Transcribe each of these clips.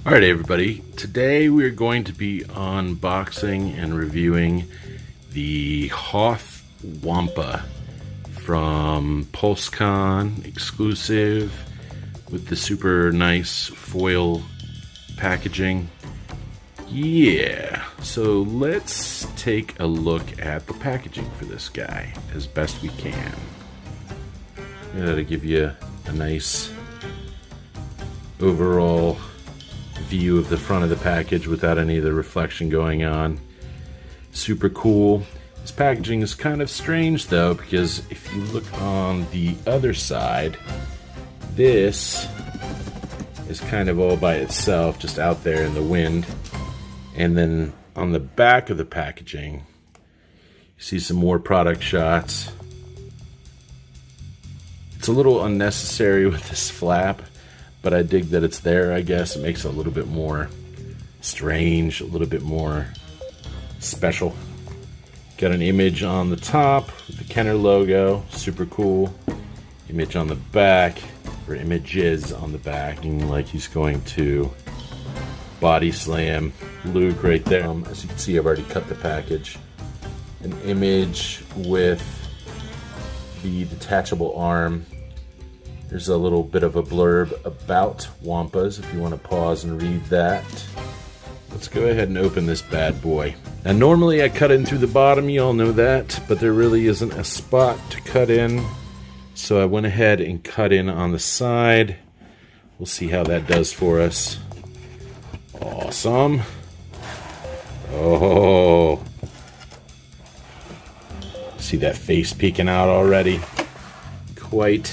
Alright everybody, today we're going to be unboxing and reviewing the Hoth Wampa from PulseCon exclusive with the super nice foil packaging. Yeah, so let's take a look at the packaging for this guy as best we can. That'll give you a nice overall view of the front of the package without any of the reflection going on. Super cool. This packaging is kind of strange though, because if you look on the other side, this is kind of all by itself, just out there in the wind. And then on the back of the packaging, you see some more product shots. It's a little unnecessary with this flap, but I dig that it's there, I guess. It makes it a little bit more strange, a little bit more special. Got an image on the top with the Kenner logo, super cool. Image on the back, or images on the back, like he's going to body slam Luke right there. As you can see, I've already cut the package. An image with the detachable arm. There's a little bit of a blurb about Wampas if you want to pause and read that. Let's go ahead and open this bad boy. Now normally I cut in through the bottom, you all know that, but there really isn't a spot to cut in. So I went ahead and cut in on the side. We'll see how that does for us. Awesome. Oh. See that face peeking out already? Quite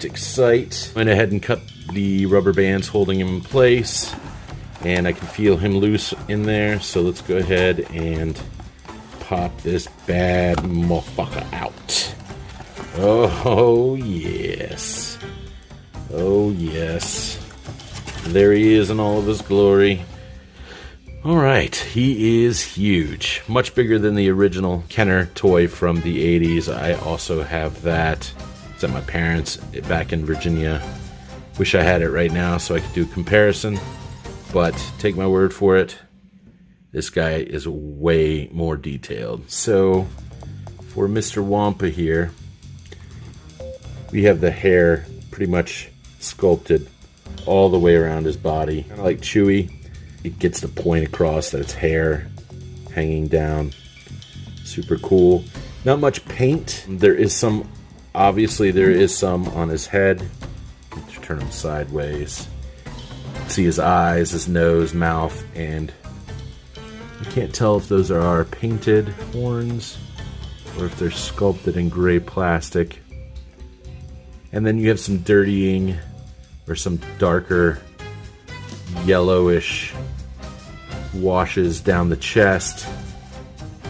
excite. Went ahead and cut the rubber bands holding him in place, and I can feel him loose in there, so let's go ahead and pop this bad motherfucker out. Oh yes. Oh yes. There he is in all of his glory. Alright, he is huge. Much bigger than the original Kenner toy from the 80s. I also have that. It's at my parents' back in Virginia. Wish I had it right now so I could do a comparison, but take my word for it, this guy is way more detailed. So for Mr. Wampa here, we have the hair pretty much sculpted all the way around his body, kind of like Chewie. It gets the point across that it's hair hanging down. Super cool. Not much paint. There is some. Obviously, there is some on his head. Let's turn him sideways. See his eyes, his nose, mouth, and I can't tell if those are our painted horns or if they're sculpted in gray plastic. And then you have some dirtying or some darker yellowish washes down the chest,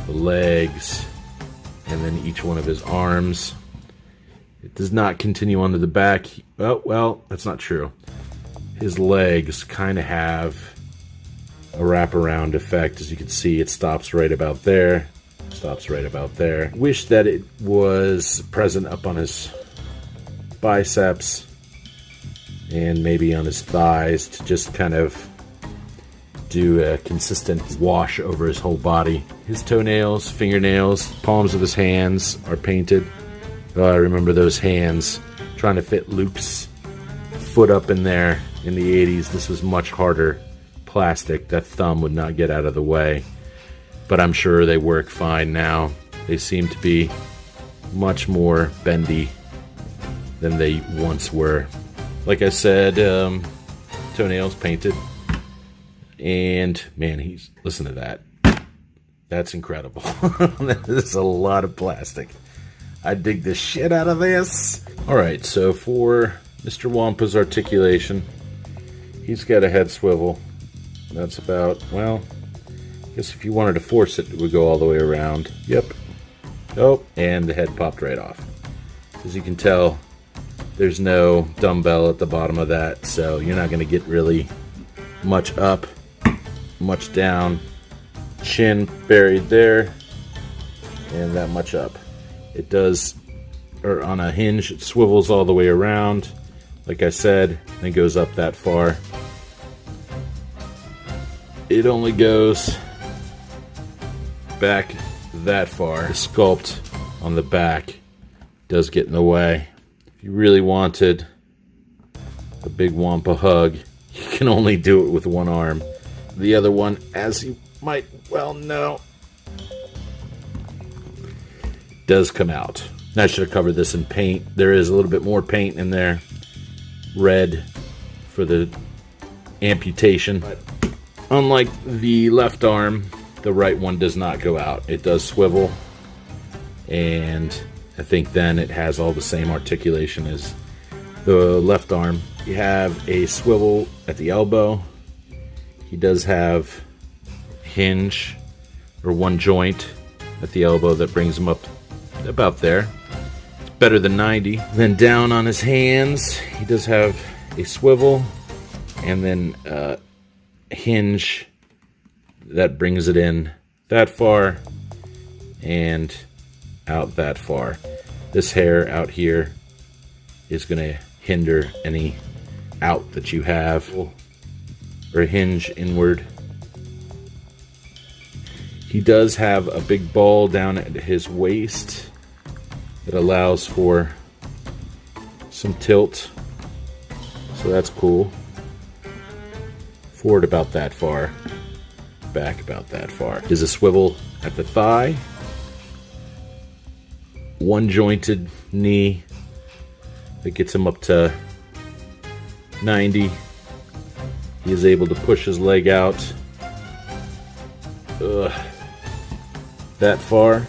the legs, and then each one of his arms. It does not continue onto the back. Oh, well, that's not true. His legs kind of have a wraparound effect. As you can see, it stops right about there. Stops right about there. Wish that it was present up on his biceps and maybe on his thighs to just kind of do a consistent wash over his whole body. His toenails, fingernails, palms of his hands are painted. Oh, I remember those hands trying to fit Luke's foot up in there in the 80s. This was much harder plastic. That thumb would not get out of the way. But I'm sure they work fine now. They seem to be much more bendy than they once were. Like I said, toenails painted. And man, listen to that. That's incredible. That is a lot of plastic. I dig the shit out of this. Alright, so for Mr. Wampa's articulation, he's got a head swivel. That's about, well, I guess if you wanted to force it, it would go all the way around. Yep. Oh, and the head popped right off. As you can tell, there's no dumbbell at the bottom of that, so you're not going to get really much up, much down. Chin buried there, and that much up. It does, or on a hinge, it swivels all the way around. Like I said, and goes up that far. it only goes back that far. The sculpt on the back does get in the way. If you really wanted a big Wampa hug, you can only do it with one arm. The other one, as you might well know, does come out. I should have covered this in paint. There is a little bit more paint in there. Red for the amputation. But unlike the left arm, the right one does not go out. It does swivel, and I think then it has all the same articulation as the left arm. You have a swivel at the elbow. He does have a hinge or one joint at the elbow that brings him up about there. It's better than 90. Then down on his hands, he does have a swivel and then a hinge that brings it in that far and out that far. This hair out here is going to hinder any out that you have, or hinge inward. He does have a big ball down at his waist that allows for some tilt, so that's cool. Forward about that far, back about that far. There's a swivel at the thigh, one jointed knee that gets him up to 90. He is able to push his leg out that far,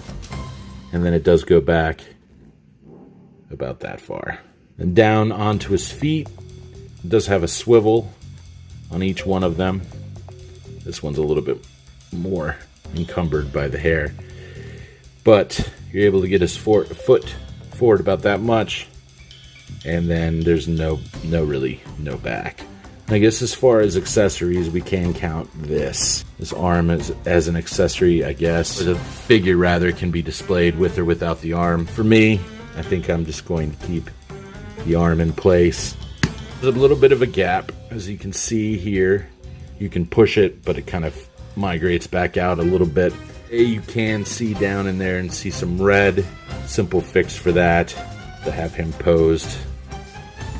and then it does go back about that far. And down onto his feet, it does have a swivel on each one of them. This one's a little bit more encumbered by the hair, but you're able to get his foot forward about that much, and then there's no back. I guess as far as accessories, we can count this arm as an accessory, I guess. Or the figure, rather, can be displayed with or without the arm. For me, I think I'm just going to keep the arm in place. There's a little bit of a gap, as you can see here. You can push it, but it kind of migrates back out a little bit. You can see down in there and see some red. Simple fix for that, to have him posed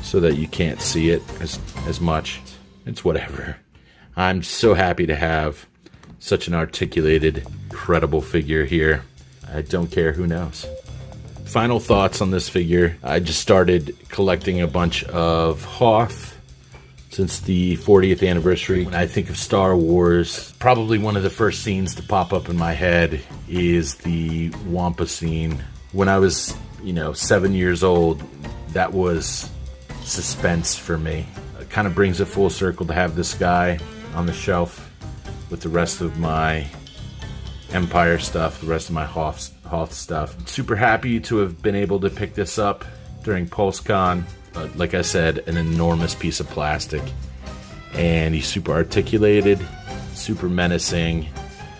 so that you can't see it as much. It's whatever. I'm so happy to have such an articulated, incredible figure here. I don't care who knows. Final thoughts on this figure. I just started collecting a bunch of Hoth since the 40th anniversary. When I think of Star Wars, probably one of the first scenes to pop up in my head is the Wampa scene. When I was, 7 years old, that was suspense for me. It kind of brings it full circle to have this guy on the shelf with the rest of my Empire stuff, the rest of my Hoth stuff. I'm super happy to have been able to pick this up during PulseCon. Like I said, an enormous piece of plastic, and he's super articulated, super menacing.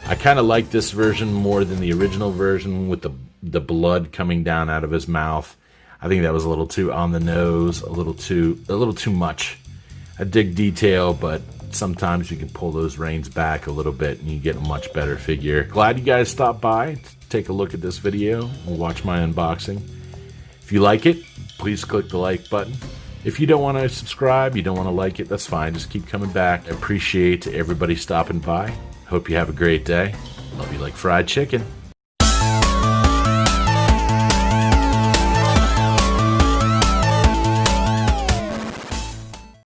I kind of like this version more than the original version with the blood coming down out of his mouth. I think that was a little too on the nose, a little too much. I dig detail, but sometimes you can pull those reins back a little bit and you get a much better figure. Glad you guys stopped by to take a look at this video and watch my unboxing. If you like it, please click the like button. If you don't want to subscribe, you don't want to like it, that's fine. Just keep coming back. I appreciate everybody stopping by. Hope you have a great day. Love you like fried chicken.